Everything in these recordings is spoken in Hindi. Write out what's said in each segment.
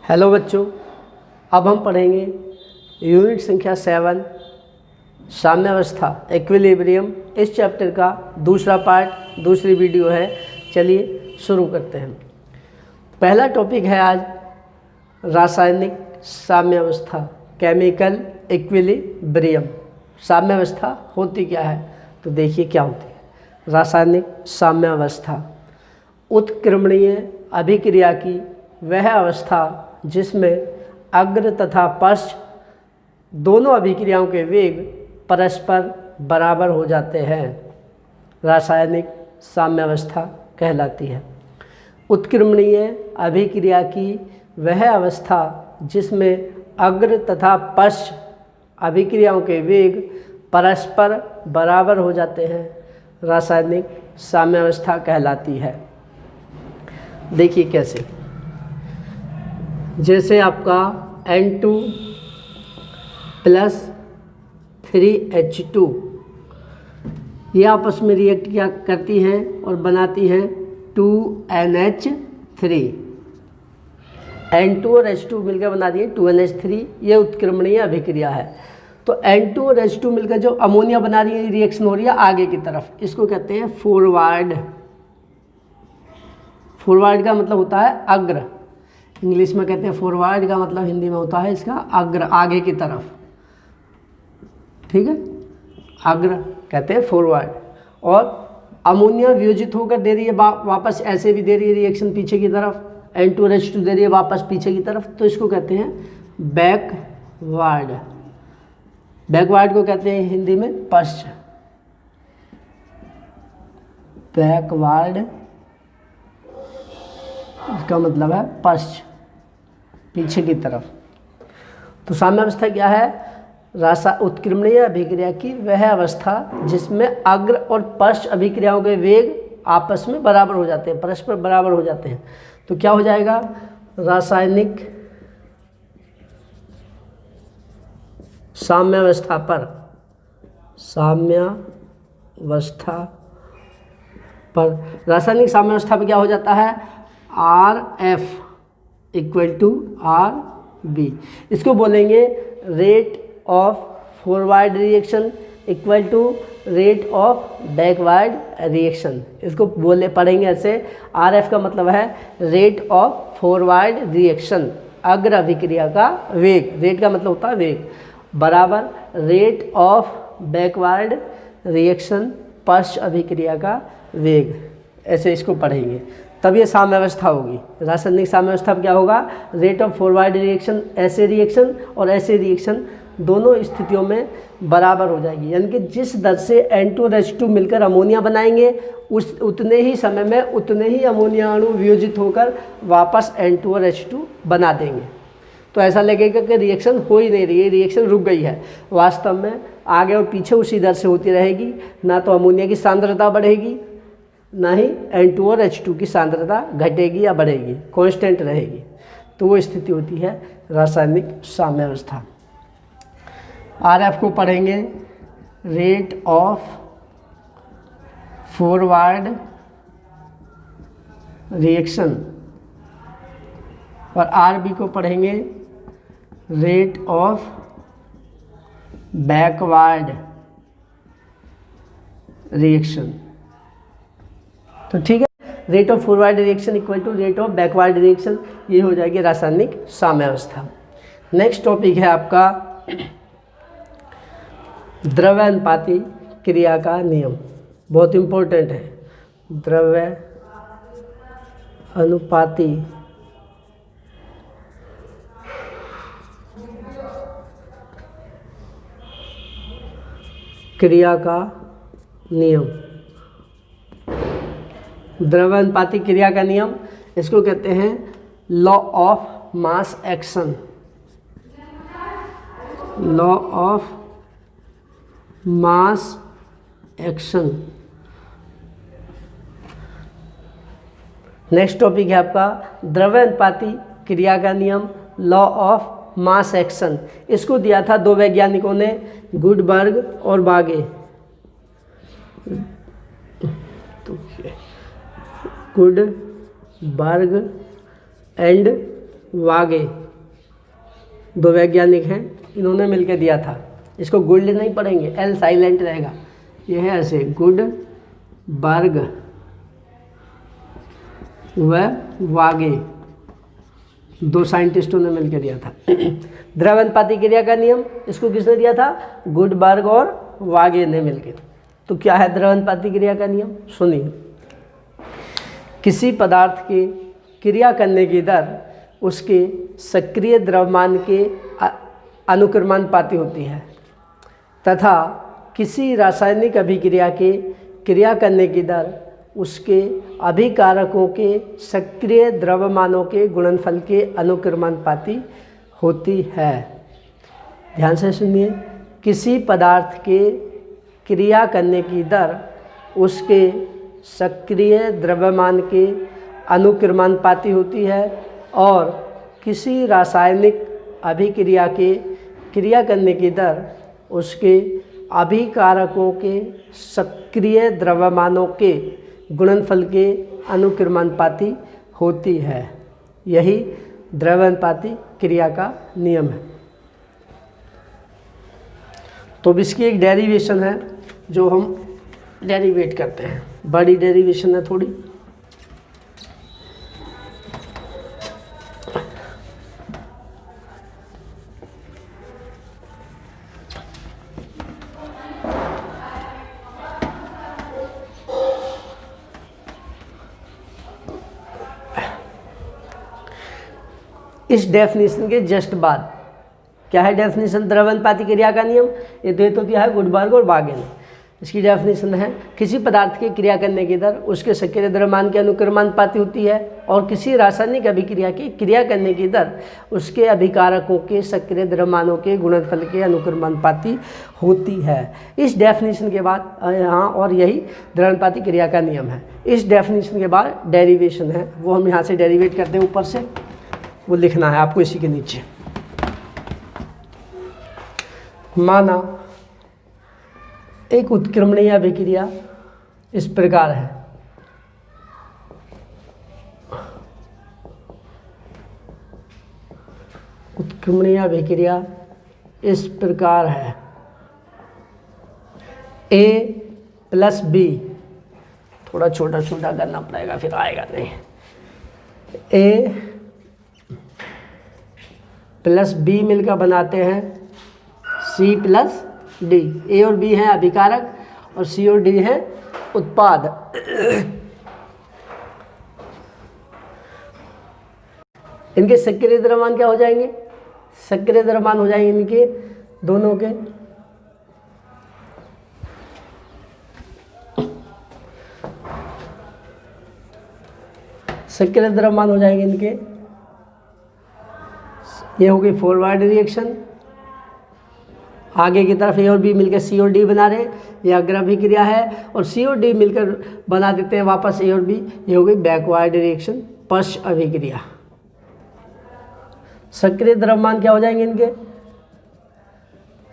हेलो बच्चों, अब हम पढ़ेंगे यूनिट संख्या 7 साम्यावस्था इक्विलिब्रियम। इस चैप्टर का दूसरा पार्ट, दूसरी वीडियो है। चलिए शुरू करते हैं। पहला टॉपिक है आज रासायनिक साम्यावस्था, केमिकल इक्विलिब्रियम। साम्यावस्था होती क्या है, तो देखिए क्या होती है। रासायनिक साम्यावस्था उत्क्रमणीय अभिक्रिया की वह अवस्था जिसमें अग्र तथा पश्च दोनों अभिक्रियाओं के वेग परस्पर बराबर हो जाते हैं, रासायनिक साम्यावस्था कहलाती है। उत्क्रमणीय अभिक्रिया की वह अवस्था जिसमें अग्र तथा पश्च अभिक्रियाओं के वेग परस्पर बराबर हो जाते हैं, रासायनिक साम्यावस्था कहलाती है। देखिए कैसे, जैसे आपका N2 + 3H2 ये आपस में रिएक्ट क्या करती हैं और बनाती हैं 2NH3। N2 और H2 मिलकर बना दिए 2NH3। ये उत्क्रमणीय अभिक्रिया है। तो N2 और H2 मिलकर जो अमोनिया बना रही है, रिएक्शन हो रही है आगे की तरफ, इसको कहते हैं फॉरवर्ड। फॉरवर्ड का मतलब होता है अग्र, इंग्लिश में कहते हैं फॉरवर्ड का मतलब हिंदी में होता है इसका अग्र, आगे की तरफ। ठीक है, अग्र कहते हैं फॉरवर्ड। और अमोनिया वियोजित होकर दे रही है वापस, ऐसे भी दे रही है रिएक्शन पीछे की तरफ, N2 और H2 दे रही है वापस पीछे की तरफ, तो इसको कहते हैं बैकवर्ड। बैकवर्ड को कहते हैं हिंदी में पश्च। बैकवर्ड इसका मतलब है पश्च, पीछे की तरफ। तो साम्यावस्था क्या है? उत्क्रमणीय अभिक्रिया की वह अवस्था जिसमें अग्र और पश्च अभिक्रियाओं के वेग आपस में बराबर हो जाते हैं, परस्पर बराबर हो जाते हैं। तो क्या हो जाएगा? रासायनिक साम्यावस्था रासायनिक साम्यावस्था पर क्या हो जाता है? RF = RB। इसको बोलेंगे rate of forward reaction = rate of backward reaction. इसको पढ़ेंगे ऐसे। RF का मतलब है रेट ऑफ फॉरवर्ड रिएक्शन, अग्र अभिक्रिया का वेग, रेट का मतलब होता है वेग, बराबर रेट ऑफ बैकवर्ड रिएक्शन, पश्च अभिक्रिया का वेग। ऐसे इसको पढ़ेंगे, तब ये साम्यावस्था होगी। रासायनिक साम्यावस्था क्या होगा? रेट ऑफ फॉरवर्ड रिएक्शन, ऐसे रिएक्शन और ऐसे रिएक्शन दोनों स्थितियों में बराबर हो जाएगी। यानी कि जिस दर से N2 और H2 मिलकर अमोनिया बनाएंगे, उतने ही समय में उतने ही अमोनिया अणु वियोजित होकर वापस N2 और H2 बना देंगे। तो ऐसा लगेगा कि रिएक्शन हो ही नहीं रही है, रिएक्शन रुक गई है। वास्तव में आगे और पीछे उसी दर से होती रहेगी। ना तो अमोनिया की सांद्रता बढ़ेगी, ना ही N2 और H2 की सांद्रता घटेगी या बढ़ेगी, कांस्टेंट रहेगी। तो वो स्थिति होती है रासायनिक साम्यावस्था। RF को पढ़ेंगे रेट ऑफ फॉरवर्ड रिएक्शन, और RB को पढ़ेंगे रेट ऑफ बैकवर्ड रिएक्शन। तो ठीक है, rate of forward reaction = rate of backward reaction, ये हो जाएगी रासायनिक साम्यावस्था। नेक्स्ट टॉपिक है आपका द्रव्यानुपाती क्रिया का नियम। बहुत इम्पोर्टेंट है, द्रव्य अनुपाती क्रिया का नियम। द्रव्यानुपाती क्रिया का नियम, इसको कहते हैं law of mass action. Law of mass action. Next topic है आपका द्रव्यानुपाती क्रिया का नियम, लॉ ऑफ मास एक्शन। इसको दिया था दो वैज्ञानिकों ने, गुडबर्ग और बागे। गुडबर्ग एंड वागे, दो वैज्ञानिक हैं, इन्होंने मिलकर दिया था। इसको गुड नहीं पढ़ेंगे, एल साइलेंट रहेगा। यह है ऐसे, गुडबर्ग व वागे, दो साइंटिस्टों ने मिलकर दिया था। द्रव्यानुपाती क्रिया का नियम, इसको किसने दिया था? गुडबर्ग और वागे ने मिलकर। तो क्या है द्रव्यानुपाती क्रिया का नियम? सुनिए। किसी पदार्थ के क्रिया करने की दर उसके सक्रिय द्रव्यमान के अनुक्रमानुपाती होती है तथा किसी रासायनिक अभिक्रिया के क्रिया करने की दर उसके अभिकारकों के सक्रिय द्रव्यमानों के गुणनफल के अनुक्रमानुपाती होती है। ध्यान से सुनिए। किसी पदार्थ के क्रिया करने की दर उसके सक्रिय द्रव्यमान के अनुक्रमानुपाती होती है और किसी रासायनिक अभिक्रिया के क्रिया करने की दर उसके अभिकारकों के सक्रिय द्रव्यमानों के गुणनफल के अनुक्रमानुपाती होती है। यही द्रव्यानुपाती क्रिया का नियम है। तो अब इसकी एक डेरिवेशन है जो हम डेरिवेट करते हैं। बड़ी डेरिवेशन है थोड़ी। इस डेफिनेशन के जस्ट बाद क्या है डेफिनेशन द्रव्यानुपाती क्रिया का नियम? ये तो दिया है गुडबर्ग और वागे ने। इसकी डेफिनेशन है किसी पदार्थ की क्रिया करने की दर उसके सक्रिय द्रव्यमान के अनुक्रमानुपाती होती है और किसी रासायनिक अभिक्रिया की क्रिया करने की दर उसके अभिकारकों के सक्रिय द्रव्यमानों के गुणनफल के अनुक्रमानुपाती होती है। इस डेफिनेशन के बाद यहाँ और यही द्रव्यानुपाती क्रिया का नियम है। इस डेफिनेशन के बाद डेरिवेशन है, वो हम यहाँ से डेरिवेट करते हैं ऊपर से, वो लिखना है आपको इसी के नीचे। माना एक उत्क्रमणीय अभिक्रिया इस प्रकार है। उत्क्रमणीय अभिक्रिया इस प्रकार है। A+B, थोड़ा छोटा छोटा करना पड़ेगा फिर आएगा नहीं। A+B मिलकर बनाते हैं C+D। A और B हैं अभिकारक और C और D हैं उत्पाद। इनके सक्रिय द्रव्यमान क्या हो जाएंगे? सक्रिय द्रव्यमान हो जाएंगे इनके दोनों के सक्रिय द्रव्यमान हो जाएंगे इनके। ये हो गई फॉरवर्ड रिएक्शन। आगे की तरफ A और B मिलकर C और D बना रहे हैं, ये अग्र अभिक्रिया है और C और D मिलकर बना देते हैं वापस A और B। ये हो गई बैकवर्ड रिएक्शन, पश्च अभिक्रिया। सक्रिय द्रव्यमान क्या हो जाएंगे इनके?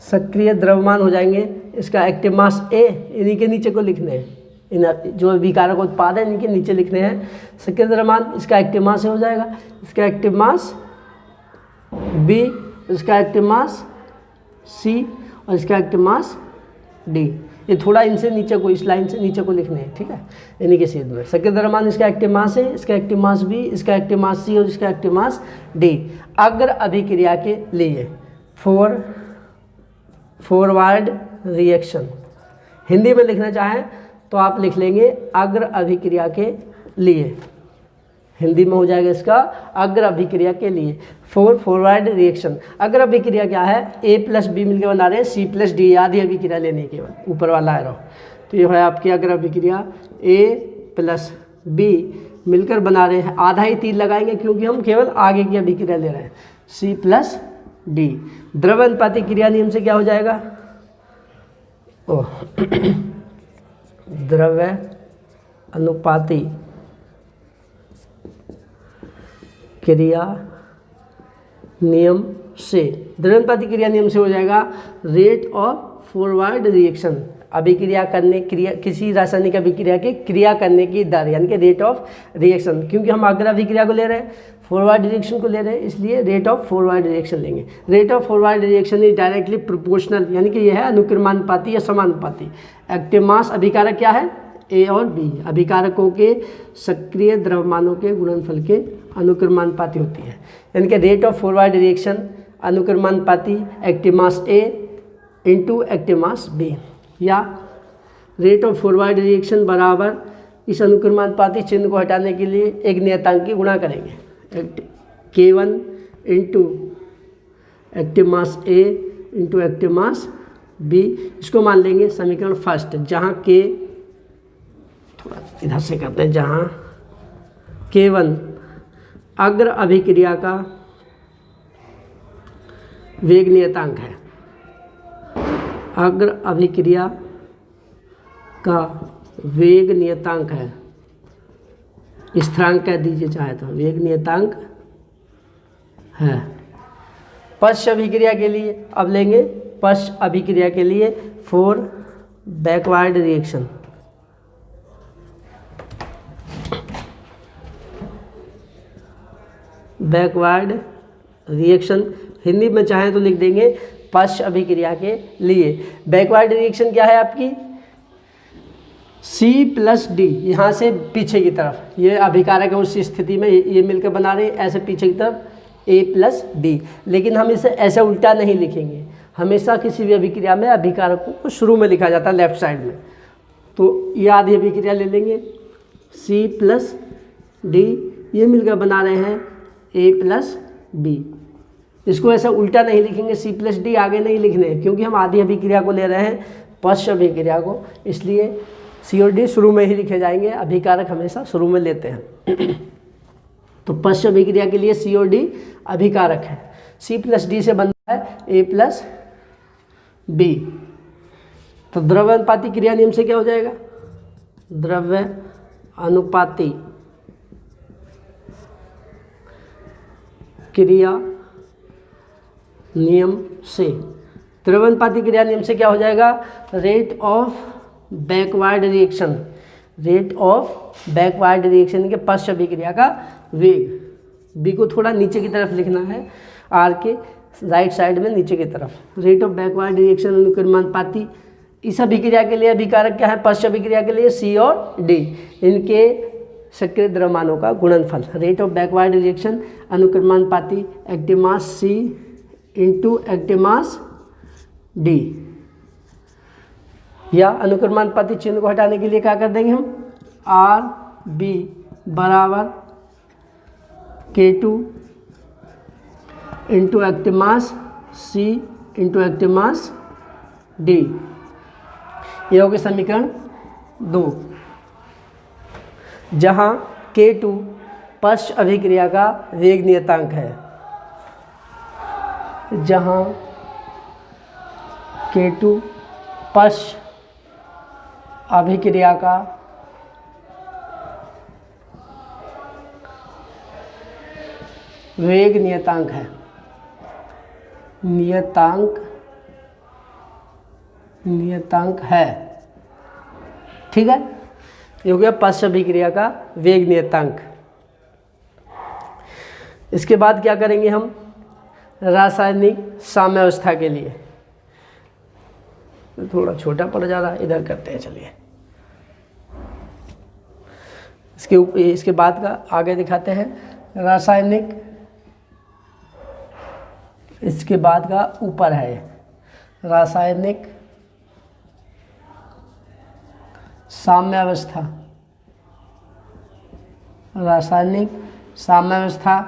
सक्रिय द्रव्यमान हो जाएंगे इसका एक्टिव मास A, इन्हीं के नीचे को लिखने हैं, इन जो अभिकारक उत्पाद है इनके नीचे लिखने हैं। सक्रिय द्रव्यमान इसका एक्टिव मास हो जाएगा, इसका एक्टिव मास B, इसका एक्टिव मास C और इसका एक्टिव मास D। ये थोड़ा इनसे नीचे को, इस लाइन से नीचे को लिखने हैं, ठीक है, इन्हीं के सीध में। सक्रिय द्रव्यमान इसका एक्टिव मास है, इसका एक्टिव मास B, इसका एक्टिव मास C और इसका एक्टिव मास D। अग्र अभिक्रिया के लिए फॉरवर्ड रिएक्शन, हिंदी में लिखना चाहें तो आप लिख लेंगे अग्र अभिक्रिया के लिए। हिंदी में हो जाएगा इसका अग्र अभिक्रिया के लिए फॉरवर्ड रिएक्शन। अग्र अभिक्रिया क्या है? A+B मिलकर बना रहे हैं C+D, आधी अभिक्रिया लेने के बाद ऊपर वाला एरो। तो ये है आपकी अग्र अभिक्रिया, A+B मिलकर बना रहे हैं, आधा ही तीर लगाएंगे क्योंकि हम केवल आगे की अभिक्रिया ले रहे हैं, C+D। द्रव्यानुपाती क्रिया नियम से क्या हो जाएगा? द्रव्य अनुपाती क्रिया नियम से, द्रव्यानुपाती क्रिया नियम से हो जाएगा रेट ऑफ फॉरवर्ड रिएक्शन, अभिक्रिया करने किसी रासायनिक अभिक्रिया के क्रिया करने की दर यानी कि रेट ऑफ रिएक्शन, क्योंकि हम अग्र अभिक्रिया को ले रहे हैं, फॉरवर्ड रिएक्शन को ले रहे हैं, इसलिए रेट ऑफ फॉरवर्ड रिएक्शन लेंगे। Rate of forward reaction is directly proportional, यानी कि यह है अनुक्रमानुपाती या समानुपाती। एक्टिव मास अभिकारक क्या है, ए और बी, अभिकारकों के सक्रिय द्रव्यमानों के गुणनफल के अनुक्रमानुपाती होती है, यानी कि रेट ऑफ फॉरवर्ड रिएक्शन अनुक्रमानुपाती active mass A into active mass B, या रेट ऑफ फॉरवर्ड रिएक्शन बराबर इस अनुक्रमानुपाती चिन्ह को हटाने के लिए एक नियतांक की गुणा करेंगे, K1 into active mass A into active mass B. इसको मान लेंगे समीकरण फर्स्ट, जहाँ K थोड़ा इधर से करते हैं, जहाँ K1 अग्र अभिक्रिया का वेग नियतांक है, अग्र अभिक्रिया का वेग नियतांक है, स्थिरांक कह दीजिए चाहे तो, वेग नियतांक है। पश्च अभिक्रिया के लिए अब लेंगे, पश्च अभिक्रिया के लिए for backward reaction, backward reaction Hindi में चाहें तो लिख देंगे पश्च अभिक्रिया के लिए। बैकवर्ड रिएक्शन क्या है आपकी, C+D, यहाँ से पीछे की तरफ, ये अभिकारक है उस स्थिति में ये मिलकर बना रहे हैं, ऐसे पीछे की तरफ A+D, लेकिन हम इसे ऐसे उल्टा नहीं लिखेंगे, हमेशा किसी भी अभिक्रिया में अभिकारकों को शुरू में लिखा जाता है लेफ्ट साइड में। तो ये आधी अभिक्रिया ले लेंगे, C+D, ये मिलकर बना रहे हैं A+B, इसको ऐसा उल्टा नहीं लिखेंगे, C+D आगे नहीं लिखने हैं, क्योंकि हम आधी अभिक्रिया को ले रहे हैं, पश्च अभिक्रिया को, इसलिए C और D शुरू में ही लिखे जाएंगे, अभिकारक हमेशा शुरू में लेते हैं। तो पश्च अभिक्रिया के लिए C और D अभिकारक है, C+D से बनता है A+B। तो द्रव्य अनुपाती क्रिया नियम से क्या हो जाएगा, द्रव्य अनुपाती क्रिया नियम से, द्रव्य अनुपाती क्रिया नियम से क्या हो जाएगा, rate of backward reaction, rate of backward reaction के पश्च अभिक्रिया का वेग, बी को थोड़ा नीचे की तरफ लिखना है, आर के राइट साइड में नीचे की तरफ, रेट ऑफ बैकवर्ड रिएक्शन अनुक्रमानुपाती, इस अभिक्रिया के लिए अभिकारक क्या है, पश्च अभिक्रिया के लिए C और D, इनके सक्रिय द्रव्यमानों का गुणनफल, रेट ऑफ बैकवर्ड रिएक्शन अनुक्रमानुपाती active mass C into active mass D, या अनुक्रमानुपाती चिन्ह को हटाने के लिए क्या कर देंगे हम, RB बराबर K2 into active mass C into active mass D, ये हो गया समीकरण 2, जहाँ K2 पश्च अभिक्रिया का वेग नियतांक है, जहाँ K2 पश्च अभिक्रिया का वेग नियतांक है, नियतांक है, ठीक है, ये हो गया पश्च अभिक्रिया का वेग नियतांक। इसके बाद क्या करेंगे हम, रासायनिक साम्यावस्था के लिए, थोड़ा छोटा पड़ जा रहा है, इधर करते हैं, चलिए इसके बाद का आगे दिखाते हैं, रासायनिक, इसके बाद का ऊपर है रासायनिक साम्यावस्था, रासायनिक साम्यावस्था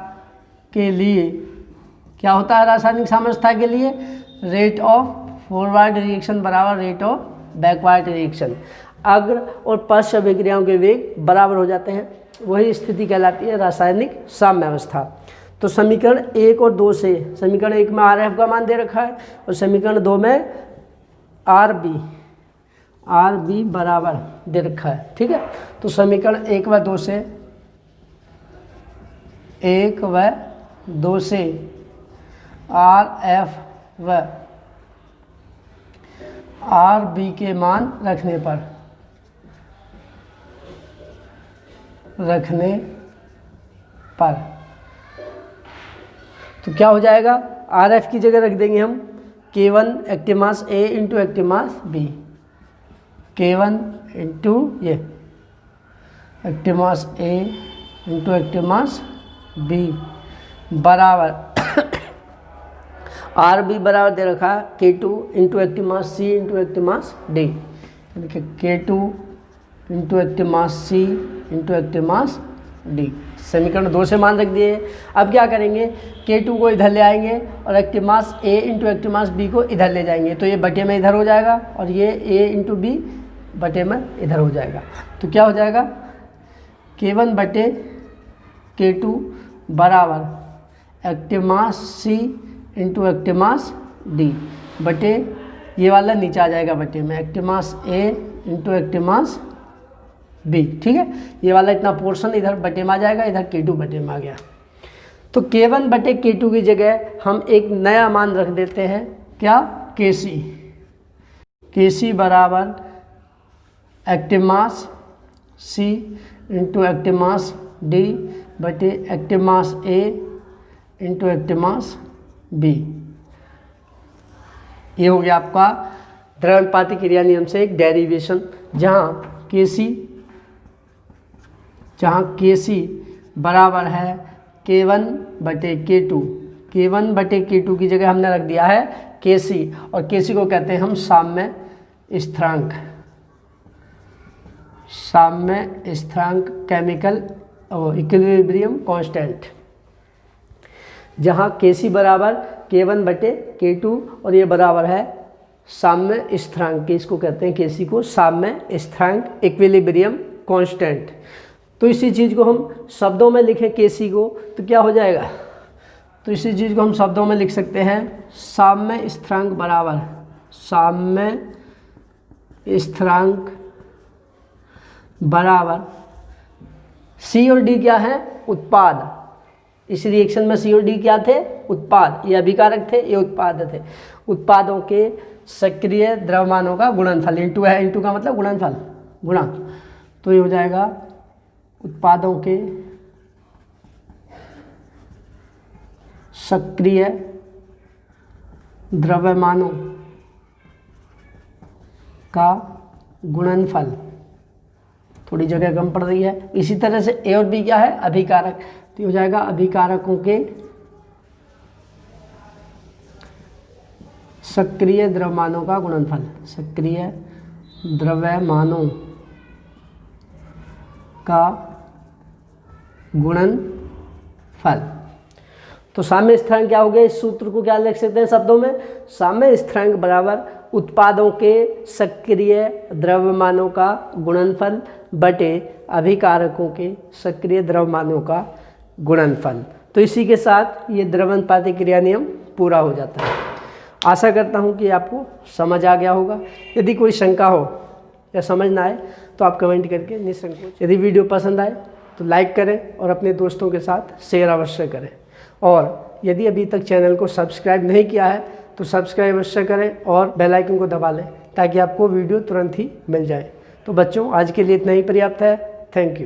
के लिए क्या होता है, रासायनिक साम्यावस्था के लिए रेट ऑफ फॉरवर्ड रिएक्शन बराबर रेट ऑफ बैकवर्ड रिएक्शन, अग्र और पश्च अभिक्रियाओं के वेग बराबर हो जाते हैं, वही स्थिति कहलाती है रासायनिक साम्यावस्था। तो समीकरण 1 और 2 से, समीकरण 1 में RF का मान दे रखा है और समीकरण 2 में RB बराबर दे रखा है, ठीक है। तो समीकरण 1 व 2 से, 1 व 2 से RF व आर बी के मान रखने पर तो क्या हो जाएगा, आर एफ की जगह रख देंगे हम K1 active mass A into active mass B, K1 into ये active mass A into active mass B बराबर आर बी बराबर दे रखा है K2 into active mass C into active mass D, यानी कि K2 into active mass C into active mass D। समीकरण 2 से मान रख दिए। अब क्या करेंगे, K2 को इधर ले आएंगे और active mass A into active mass B को इधर ले जाएंगे, तो ये बटे में इधर हो जाएगा और ये A इंटू B बटे में इधर हो जाएगा। तो क्या हो जाएगा, K1 बटे K2 बराबर active mass C into active mass D बटे ये वाला नीचे आ जाएगा बटे में active mass A into active mass B। ठीक है, ये वाला इतना पोर्शन इधर बटे में आ जाएगा, इधर K2 बटे में आ गया। तो K1 बटे K2 की जगह हम एक नया मान रख देते हैं, क्या, Kc बराबर active mass C into active mass D बटे active mass A into active mass B। ये हो गया आपका द्रव्यानुपातिक क्रिया नियम से एक डेरिवेशन, जहाँ Kc बराबर है K1 बटे K2। K1 बटे K2 की जगह हमने रख दिया है Kc, और Kc को कहते हैं हम साम्य स्थिरांक, केमिकल इक्विलिब्रियम कांस्टेंट, जहाँ Kc बराबर K1 बटे K2 और ये बराबर है साम्य स्थिरांक, इसको कहते हैं Kc को साम्य स्थिरांक इक्विलिब्रियम कांस्टेंट। तो इसी चीज़ को हम शब्दों में लिखें Kc को, तो क्या हो जाएगा, तो इसी चीज़ को हम शब्दों में लिख सकते हैं साम्य स्थिरांक बराबर C और D क्या है, उत्पाद। इस रिएक्शन में C और D क्या थे, उत्पाद, ये अभिकारक थे, ये उत्पाद थे। उत्पादों के सक्रिय द्रव्यमानों का गुणनफल, इंटू है, इंटू का मतलब गुणनफल, गुणा, तो ये हो जाएगा उत्पादों के सक्रिय द्रव्यमानों का गुणनफल। थोड़ी जगह कम पड़ रही है। इसी तरह से A और B क्या है, अभिकारक, तो हो जाएगा अभिकारकों के सक्रिय द्रव्यमानों का गुणनफल, सक्रिय द्रव्यमानों का गुणनफल। तो साम्य स्थिरांक क्या हो गया, इस सूत्र को क्या लिख सकते हैं शब्दों में, साम्य स्थिरांक बराबर उत्पादों के सक्रिय द्रव्यमानों का गुणनफल बटे अभिकारकों के सक्रिय द्रव्यमानों का गुणनफल। तो इसी के साथ ये द्रव्यानुपातिक क्रिया नियम पूरा हो जाता है। आशा करता हूँ कि आपको समझ आ गया होगा। यदि कोई शंका हो या समझ ना आए तो आप कमेंट करके निसंकोच। यदि वीडियो पसंद आए तो लाइक करें और अपने दोस्तों के साथ शेयर अवश्य करें। और यदि अभी तक चैनल को सब्सक्राइब नहीं किया है तो सब्सक्राइब अवश्य करें और बेल आइकन को दबा लें ताकि आपको वीडियो तुरंत ही मिल जाए। तो बच्चों, आज के लिए इतना ही पर्याप्त है। Thank you.